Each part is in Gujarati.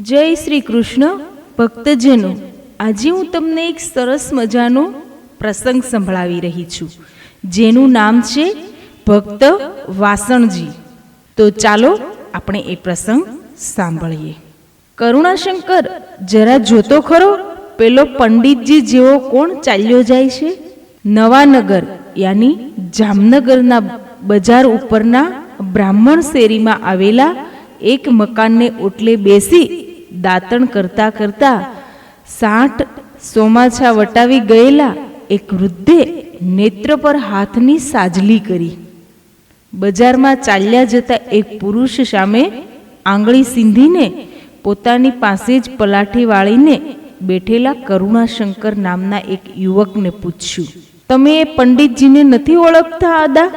જય શ્રી કૃષ્ણ ભક્તજનો, આજે હું તમને એક સરસ મજાનો પ્રસંગ સંભળાવી રહી છું, જેનું નામ છે ભક્ત વાસણજી. તો ચાલો આપણે એ પ્રસંગ સાંભળીએ. કરુણાશંકર, જરા જોતો ખરો, પેલો પંડિતજી જેવો કોણ ચાલ્યો જાય છે? નવાનગર યાની જામનગરના બજાર ઉપરના બ્રાહ્મણ શેરીમાં આવેલા એક મકાનને ઓટલે બેસી દાંતણ કરતા કરતા 60 સોમાછા વટાવી ગયેલા એક વૃદ્ધે નેત્ર પર હાથની સાજલી કરી. બજારમાં ચાલ્યા જતા એક પુરુષ સામે આંગળી સીંધીને પોતાની પાસે જ પલાઠી વાળીને બેઠેલા કરુણાશંકર નામના એક યુવકને પૂછ્યું, તમે એ પંડિતજીને નથી ઓળખતા આદા?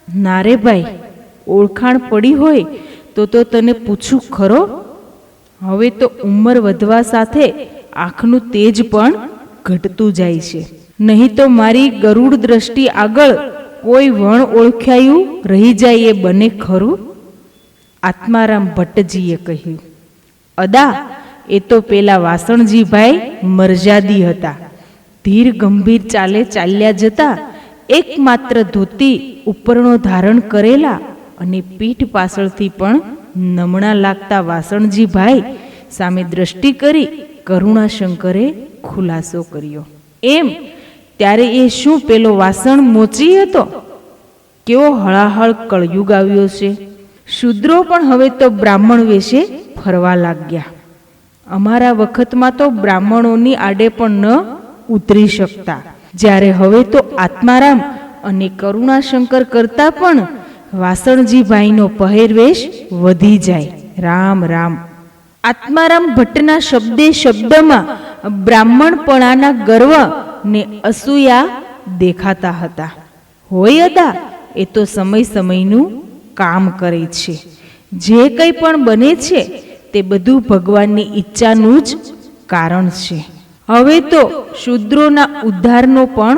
ના રે ભાઈ, ઓળખાણ પડી હોય તો તને પૂછું ખરો. હવે તો ઉંમર વધવા સાથે આંખનું તેજ પણ ઘટતું જાય છે. નહીં તો મારી ગરુડ દ્રષ્ટિ આગળ કોઈ વણ ઓળખાયું રહી જાય એ બને ખરું? આત્મારામ ભટ્ટજીએ કહ્યું, અદા, એ તો પેલા વાસણજીભાઈ મરજાદી હતા. ધીર ગંભીર ચાલે ચાલ્યા જતા એકમાત્ર ધોતી ઉપરનો ધારણ કરેલા અને પીઠ પાછળથી પણ નમણા લાગતા વાસણજીભાઈ સામે દ્રષ્ટિ કરી કરુણાશંકરે ખુલાસો કર્યો. એમ? ત્યારે એ શું પેલો વાસણ મોચી હતો? કેવો હળાહળ કળયુગ આવ્યો છે! શૂદ્રો પણ હવે તો બ્રાહ્મણ વેશે ફરવા લાગ્યા. અમારા વખતમાં તો બ્રાહ્મણોની આડે પણ ન ઉતરી શકતા, જ્યારે હવે તો આત્મારામ અને કરુણાશંકર કરતા પણ વાસણજીભાઈનો પહેરવેશ વધી જાય. રામ રામ. આત્મારામ ભટ્ટના શબ્દે શબ્દમાં બ્રાહ્મણપણાના ગર્વ ને અસૂયા દેખાતા હતા. હોય અદા, એ તો સમય સમયનું કામ કરે છે. જે કંઈ પણ બને છે તે બધું ભગવાનની ઈચ્છાનું જ કારણ છે. હવે તો શૂદ્રોના ઉદ્ધારનો પણ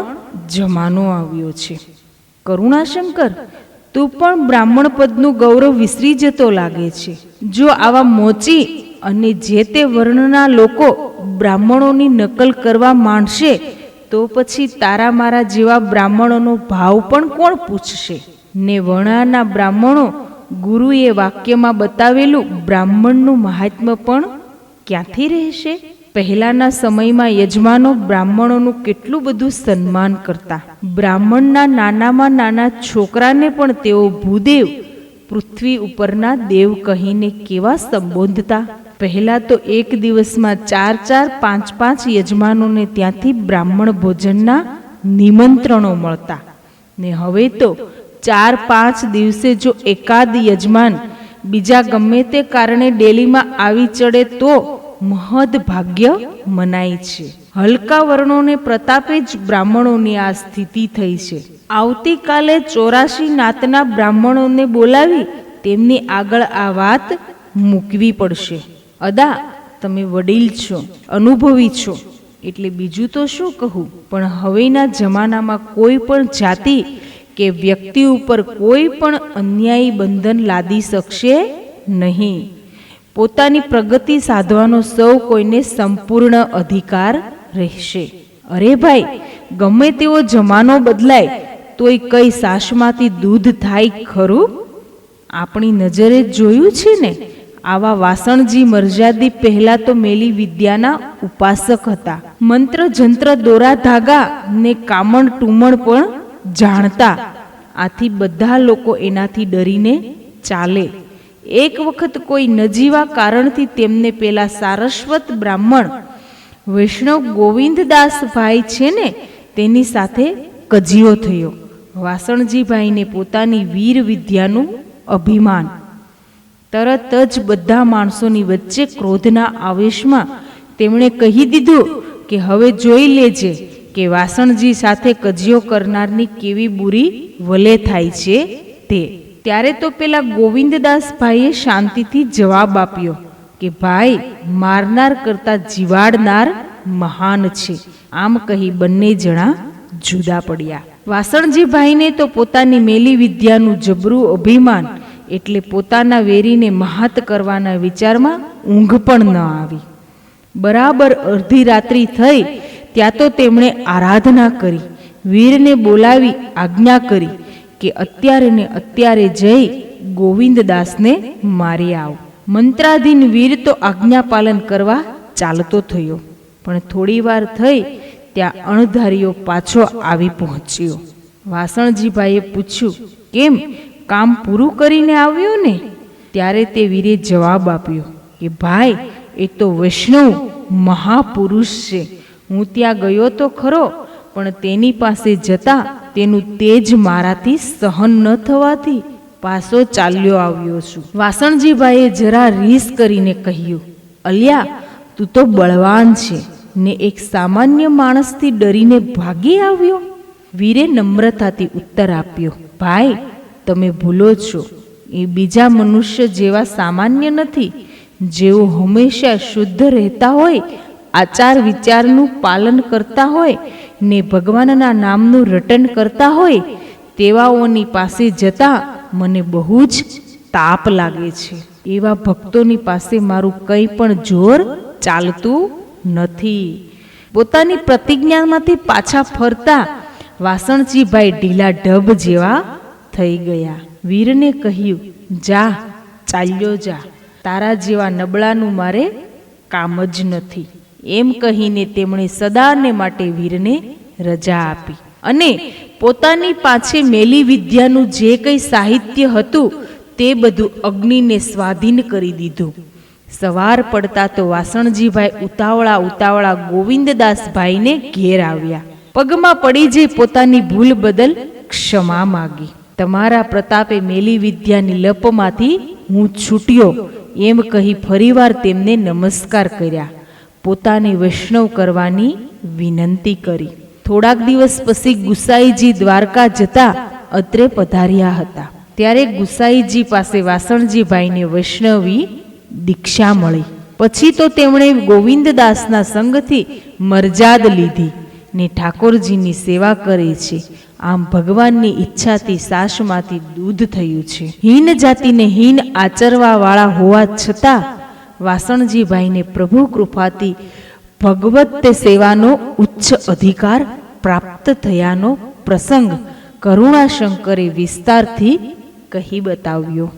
જમાનો આવ્યો છે. કરુણાશંકર, તું પણ બ્રાહ્મણ પદનું ગૌરવ વિસરી જતો લાગે છે. જો આવા મોચી અને જે તે વર્ણના લોકો બ્રાહ્મણોની નકલ કરવા માંડશે તો પછી તારા મારા જેવા બ્રાહ્મણોનો ભાવ પણ કોણ પૂછશે? ને વર્ણાના બ્રાહ્મણો ગુરુએ વાક્યમાં બતાવેલું બ્રાહ્મણનું મહાત્મ્ય પણ ક્યાંથી રહેશે? પહેલાના સમયમાં યજમાનો બ્રાહ્મણોનું કેટલું બધું સન્માન કરતા. બ્રાહ્મણના નાનામાં નાના છોકરાને પણ તેઓ ભૂદેવ, પૃથ્વી ઉપરના દેવ કહીને કેવા સંબોધતા. પહેલા તો એક દિવસમાં 4-4, 5-5 યજમાનોને ત્યાંથી બ્રાહ્મણ ભોજનના નિમંત્રણો મળતા. ને હવે તો 4-5 દિવસે જો એકાદ યજમાન બીજા ગમે તે કારણે ડેલીમાં આવી ચડે તો મહદ ભાગ્ય મનાય છે. હલકા વર્ણોને પ્રતાપે જ બ્રાહ્મણોની આ સ્થિતિ થઈ છે. આવતીકાલે 84 નાતના બ્રાહ્મણોને બોલાવી તેમની આગળ આ વાત મૂકવી પડશે. અદા, તમે વડીલ છો, અનુભવી છો, એટલે બીજું તો શું કહું, પણ હવેના જમાનામાં કોઈ પણ જાતિ કે વ્યક્તિ ઉપર કોઈ પણ અન્યાયી બંધન લાદી શકશે નહીં. પોતાની પ્રગતિ સાધવાનો સૌ કોઈને સંપૂર્ણ અધિકાર રહેશે. અરે ભાઈ, ગમે તેવો જમાનો બદલાય તોય કઈ સાસમાંથી દૂધ થાય ખરું? આપણી નજરે જોયું છે ને, આવા વાસણજી મરજાદી પહેલા તો મેલી વિદ્યાના ઉપાસક હતા. મંત્ર જંત્ર દોરા ધાગા ને કામણ ટુમણ પણ જાણતા. આથી બધા લોકો એનાથી ડરીને ચાલે. એક વખત કોઈ નજીવા કારણથી તેમને પેલા સારસ્વત બ્રાહ્મણ વૈષ્ણવ ગોવિંદદાસભાઈ છે ને, તેની સાથે કજિયો થયો. વાસણજીભાઈને પોતાની વીર વિદ્યાનું અભિમાન. તરત જ બધા માણસોની વચ્ચે ક્રોધના આવેશમાં તેમણે કહી દીધું કે હવે જોઈ લેજે કે વાસણજી સાથે કજિયો કરનારની કેવી બુરી વલે થાય છે તે. ત્યારે તો પેલા ગોવિંદદાસભાઈએ શાંતિથી જવાબ આપ્યો કે ભાઈ, મારનાર કરતા જીવાડનાર મહાન છે. આમ કહી બંને જણા જુદા પડ્યા. વાસણજીભાઈને તો પોતાની મેલી વિદ્યાનું જબરું અભિમાન એટલે પોતાના વેરીને મહાત કરવાના વિચારમાં ઊંઘ પણ ન આવી. બરાબર અડધી રાત્રિ થઈ ત્યાં તો તેમણે આરાધના કરી, વીરને બોલાવી આજ્ઞા કરી કે અત્યારે ને અત્યારે જઈ ગોવિંદદાસને મારી આવ. મંત્રાધીન વીર તો આજ્ઞા પાલન કરવા ચાલતો થયો, પણ થોડી વાર થઈ ત્યાં અણધાર્યો પાછો આવી પહોંચ્યો. વાસણજીભાઈએ પૂછ્યું, કેમ, કામ પૂરું કરીને આવ્યો ને? ત્યારે તે વીરે જવાબ આપ્યો કે ભાઈ, એ તો વૈષ્ણવ મહાપુરુષ છે. હું ત્યાં ગયો તો ખરો, પણ તેની પાસે જતા તેનું તેજ મારાથી સહન ન થવાથી પાછો ચાલ્યો આવ્યો છું. વાસણજીભાઈએ જરા રીસ કરીને કહ્યું, અલ્યા, તું તો બળવાન છે ને એક સામાન્ય માણસથી ડરીને ભાગી આવ્યો. વીરે નમ્રતાથી ઉત્તર આપ્યો, ભાઈ, તમે ભૂલો છો. એ બીજા મનુષ્ય જેવા સામાન્ય નથી. જેઓ હંમેશા શુદ્ધ રહેતા હોય, આચાર વિચારનું પાલન કરતા હોય ને ભગવાનના નામનું રટન કરતા હોય, તેવાઓની પાસે જતા મને બહુ જ તાપ લાગે છે. એવા ભક્તોની પાસે મારું કંઈ પણ જોર ચાલતું નથી. પોતાની પ્રતિજ્ઞામાંથી પાછા ફરતા વાસણજીભાઈ ઢીલા ઢબ જેવા થઈ ગયા. વીરને કહ્યું, જા, ચાલ્યો જા, તારા જેવા નબળાનું મારે કામ જ નથી. એમ કહીને તેમણે સદાને માટે વીરને રજા આપી અને પોતાની પાછે મેલી વિદ્યાનું જે કંઈ સાહિત્ય હતું તે બધું અગ્નિને સ્વાધીન કરી દીધું. સવાર પડતા તો વાસણજીભાઈ ઉતાવળા ગોવિંદદાસભાઈને ઘેર આવ્યા. પગમાં પડી જઈ પોતાની ભૂલ બદલ ક્ષમા માગી. તમારા પ્રતાપે મેલી વિદ્યાની લપમાંથી હું છૂટ્યો, એમ કહી ફરીવાર તેમને નમસ્કાર કર્યા. પોતાને વૈષ્ણવ કરવાની વિનંતી કરી. થોડાક દિવસ પછી ગુસાઈજી દ્વારકા જતા અત્રે પધાર્યા હતા. ત્યારે ગુસાઈજી પાસે વાસણજીભાઈને વૈષ્ણવી દીક્ષા મળી. પછી તો તેમણે ગોવિંદદાસના સંગથી મરજાદ લીધી ને ઠાકોરજીની સેવા કરે છે. આમ ભગવાનની ઈચ્છાથી સાસમાંથી દૂધ થયું છે. હીન જાતિને હીન આચરવા વાળા હોવા છતાં વાસણજીભાઈને પ્રભુ કૃપાથી ભગવત સેવાનો ઉચ્ચ અધિકાર પ્રાપ્ત થયાનો પ્રસંગ કરુણાશંકરે વિસ્તારથી કહી બતાવ્યો.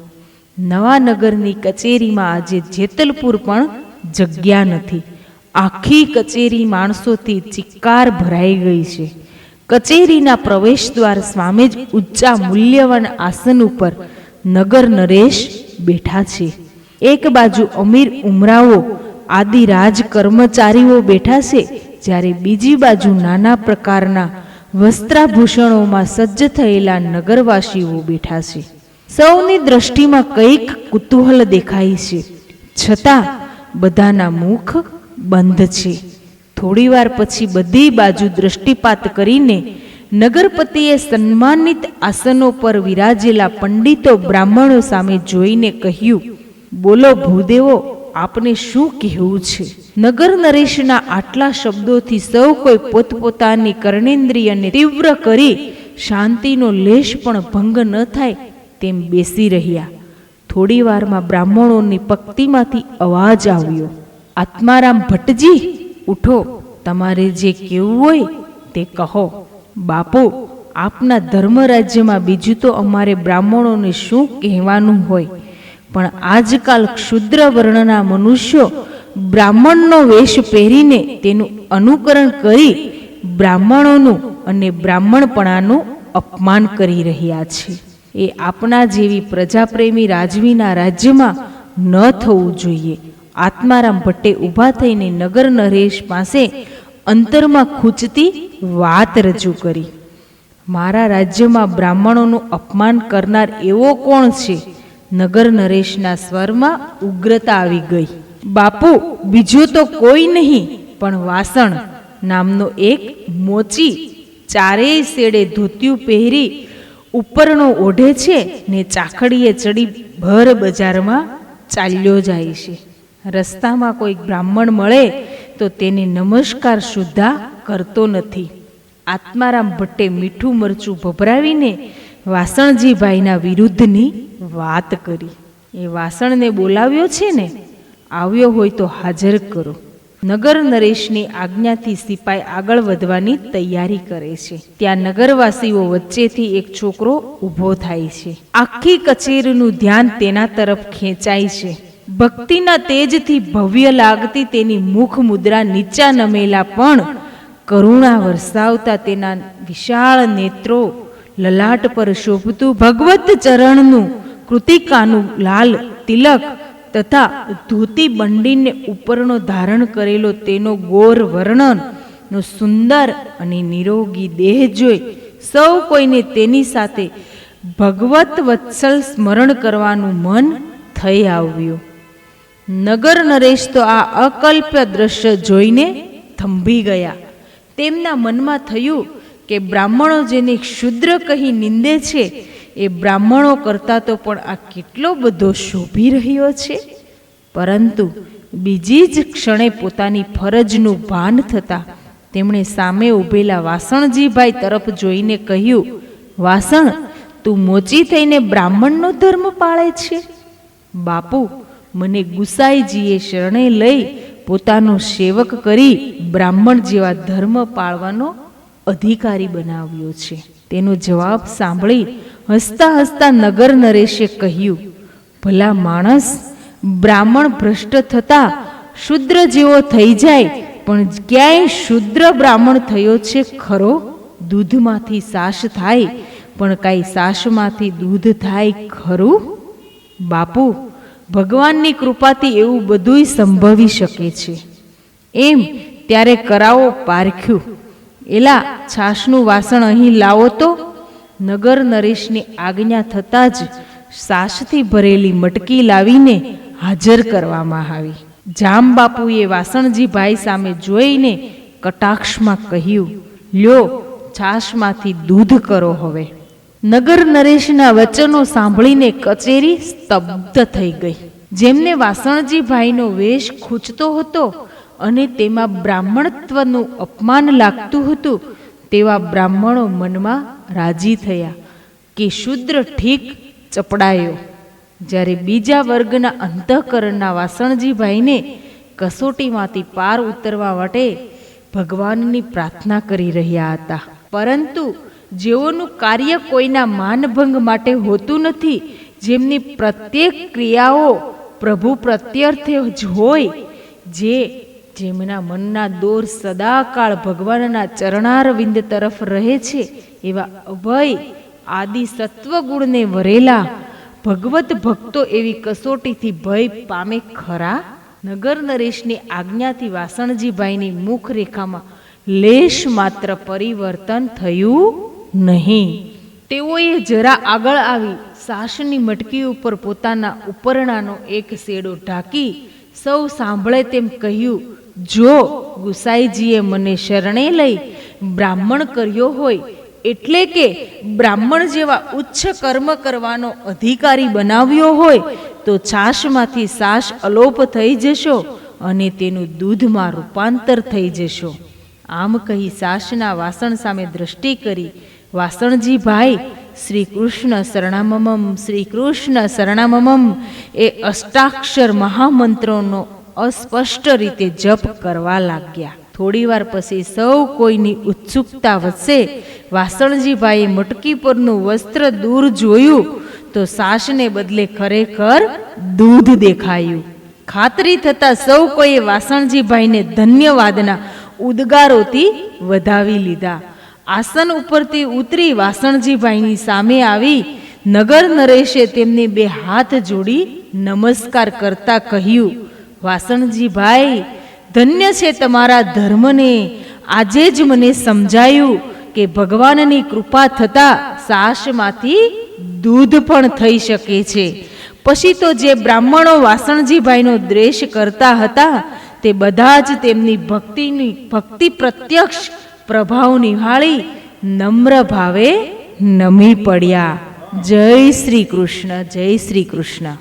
નવાનગરની કચેરીમાં આજે જેતલપુર પણ જગ્યા નથી. આખી કચેરી માણસોથી ચિક્કાર ભરાઈ ગઈ છે. કચેરીના પ્રવેશ દ્વાર સામે જ ઊંચા મૂલ્યવાન આસન ઉપર નગર નરેશ બેઠા છે. એક બાજુ અમીર ઉમરાવો આદિ રાજ કર્મચારીઓ બેઠા છે, જ્યારે બીજી બાજુ નાના પ્રકારના વસ્ત્રાભૂષણોમાં સજ્જ થયેલા નગરવાસીઓ બેઠા છે. સૌની દ્રષ્ટિમાં કંઈક કુતૂહલ દેખાય છે, છતાં બધાના મુખ બંધ છે. થોડીવાર પછી બધી બાજુ દ્રષ્ટિપાત કરીને નગરપતિએ સન્માનિત આસનો પર વિરાજેલા પંડિતો બ્રાહ્મણો સામે જોઈને કહ્યું, બોલો ભૂદેવો, આપને શું કહેવું છે? નગર નરેશના આટલા શબ્દોથી સૌ કોઈ પોતપોતાની કર્ણેન્દ્રિયને તીવ્ર કરી શાંતિનો લેશ પણ ભંગ ન થાય તેમ બેસી રહ્યા. થોડી વારમાં બ્રાહ્મણોની પંક્તિમાંથી અવાજ આવ્યો, આત્મારામ ભટ્ટજી, ઉઠો, તમારે જે કહેવું હોય તે કહો. બાપુ, આપના ધર્મરાજ્યમાં બીજું તો અમારે બ્રાહ્મણોને શું કહેવાનું હોય, પણ આજકાલ ક્ષુદ્ર વર્ણના મનુષ્યો બ્રાહ્મણનો વેશ પહેરીને તેનું અનુકરણ કરી બ્રાહ્મણોનું અને બ્રાહ્મણપણાનું અપમાન કરી રહ્યા છે. એ આપના જેવી પ્રજાપ્રેમી રાજવીના રાજ્યમાં ન થવું જોઈએ. આત્મારામ ભટ્ટે ઊભા થઈને નગર નરેશ પાસે અંતરમાં ખૂંચતી વાત રજૂ કરી. મારા રાજ્યમાં બ્રાહ્મણોનું અપમાન કરનાર એવો કોણ છે? નગર નરેશના સ્વરમાં ઉગ્રતા આવી ગઈ. બાપુ, બીજો તો કોઈ નહીં પણ વાસણ નામનો એક મોચી ચારેય શેડે ધોતિયું પહેરી ઉપરનો ઓઢે છે ને ચાખડીએ ચડી ભર બજારમાં ચાલ્યો જાય છે. રસ્તામાં કોઈ બ્રાહ્મણ મળે તો તેને નમસ્કાર સુદ્ધા કરતો નથી. આત્મારામ ભટ્ટે મીઠું મરચું ભભરાવીને વાસણજીભાઈના વિરુદ્ધની વાત કરી. એ વાસણને બોલાવ્યો છે ને, આવ્યો હોય તો હાજર કરો. નગર નરેશની આજ્ઞાથી સિપાઈ આગળ વધવાની તૈયારી કરે છે. ત્યાં નગરવાસીઓ વચ્ચેથી એક છોકરો ઊભો થાય છે. આખી કચેરીનું ધ્યાન તેના તરફ ખેંચાય છે. ભક્તિના તેજથી ભવ્ય લાગતી તેની મુખ મુદ્રા નીચા નમેલા પણ કરુણા વરસાવતા તેના વિશાળ નેત્રો, લલાટ પર શોભતું ભગવત ચરણનું કૃતિકાનું લાલ તિલક તથા ધોતી બંડીને ઉપરનો ધારણ કરેલો તેનો ગોર વર્ણનનો સુંદર અને નિરોગી દેહ જોઈ સૌ કોઈને તેની સાથે ભગવત વત્સલ સ્મરણ કરવાનું મન થઈ આવ્યું. નગર નરેશ તો આ અકલ્પ્ય દ્રશ્ય જોઈને થંભી ગયા. તેમના મનમાં થયું કે બ્રાહ્મણો જેને ક્ષુદ્ર કહી નિંદે છે એ બ્રાહ્મણો કરતાં તો પણ આ કેટલો બધો શોભી રહ્યો છે. પરંતુ બીજી જ ક્ષણે પોતાની ફરજનું ભાન થતાં તેમણે સામે ઊભેલા વાસણજીભાઈ તરફ જોઈને કહ્યું, વાસણ, તું મોચી થઈને બ્રાહ્મણનો ધર્મ પાળે છે? બાપુ, મને ગુસાઈજીએ શરણે લઈ પોતાનો સેવક કરી બ્રાહ્મણ જેવા ધર્મ પાળવાનો અધિકારી બનાવ્યો છે. તેનો જવાબ સાંભળી હસતા હસતા નગર નરેશે કહ્યું, ભલા માણસ, બ્રાહ્મણ ભ્રષ્ટ થતા શુદ્ર જેવો થઈ જાય, પણ ક્યાંય શુદ્ર બ્રાહ્મણ થયો છે ખરો? દૂધમાંથી સાશ થાય, પણ કાંઈ સાશમાંથી દૂધ થાય ખરું? બાપુ, ભગવાનની કૃપાથી એવું બધુંય સંભવી શકે છે. એમ ત્યારે કરાવો પારખ્યું. એલા, છાશનું વાસણ અહીં લાવો તો. નગર નરેશની આજ્ઞા થતાં જ સાશથી ભરેલી મટકી લાવીને હાજર કરવામાં આવી. જામબાપુએ વાસણજીભાઈ સામે જોઈને કટાક્ષમાં કહ્યું, લ્યો, છાશમાંથી દૂધ કરો હવે. નગર નરેશના વચનો સાંભળીને કચેરી સ્તબ્ધ થઈ ગઈ. જેમને વાસણજીભાઈનો વેશ ખૂંચતો હતો અને તેમાં બ્રાહ્મણત્વનું અપમાન લાગતું હતું, તેવા બ્રાહ્મણો મનમાં રાજી થયા કે શુદ્ર ઠીક ચપડાયો. જ્યારે બીજા વર્ગના અંતઃકરણના વાસણજીભાઈને કસોટીમાંથી પાર ઉતરવા માટે ભગવાનની પ્રાર્થના કરી રહ્યા હતા. પરંતુ જેઓનું કાર્ય કોઈના માનભંગ માટે હોતું નથી, જેમની પ્રત્યેક ક્રિયાઓ પ્રભુ પ્રત્યર્થે જ હોય, જેમના મનના દોર સદાકાળ ભગવાનના ચરણારવિંદ તરફ રહે છે, એવા અભય આદિ સત્વગુણને વરેલા ભગવત ભક્તો એવી કસોટીથી ભય પામે ખરા? નગર નરેશની આજ્ઞાથી વાસણજીભાઈની મુખરેખામાં લેશ માત્ર પરિવર્તન થયું નહીં. તેઓએ જરા આગળ આવી સાશની મટકી ઉપર પોતાના ઉપરણાનો એક શેડો ઢાંકી સૌ સાંભળે તેમ કહ્યું, જો ગુસાઈજીએ મને શરણે લઈ બ્રાહ્મણ કર્યો હોય, એટલે કે બ્રાહ્મણ જેવા ઉચ્ચ કર્મ કરવાનો અધિકારી બનાવ્યો હોય, તો છાશમાંથી સાશ અલોપ થઈ જશો અને તેનું દૂધમાં રૂપાંતર થઈ જશો. આમ કહી સાશના વાસણ સામે દ્રષ્ટિ કરી વાસણજીભાઈ શ્રી કૃષ્ણ શરણામમમ, શ્રી કૃષ્ણ શરણામમમ એ અષ્ટાક્ષર મહામંત્રોનો અસ્પષ્ટ રીતે જપ કરવા લાગ્યા. થોડીવાર પછી સૌ કોઈની ઉત્સુકતા વચ્ચે વાસણજીભાઈએ મટકી પરનું વસ્ત્ર દૂર જોયું તો સાશને બદલે ખરેખર દૂધ દેખાયું. ખાતરી થતાં સૌ કોઈએ વાસણજીભાઈને ધન્યવાદના ઉદ્ગારોથી વધાવી લીધા. આસન ઉપરથી ઉતરી વાસણજીભાઈની સામે આવી નગર નરેશે તેમને બે હાથ જોડી નમસ્કાર કરતા કહ્યું, વાસણજીભાઈ, ધન્ય છે તમારા ધર્મને. આજે જ મને સમજાયું કે ભગવાનની કૃપા થતાં સાશમાંથી દૂધ પણ થઈ શકે છે. પછી તો જે બ્રાહ્મણો વાસણજીભાઈનો દ્વેષ કરતા હતા, તે બધા જ તેમની ભક્તિ પ્રત્યક્ષ પ્રભાવ નિહાળી નમ્ર ભાવે નમી પડ્યા. જય શ્રી કૃષ્ણ, જય શ્રી કૃષ્ણ.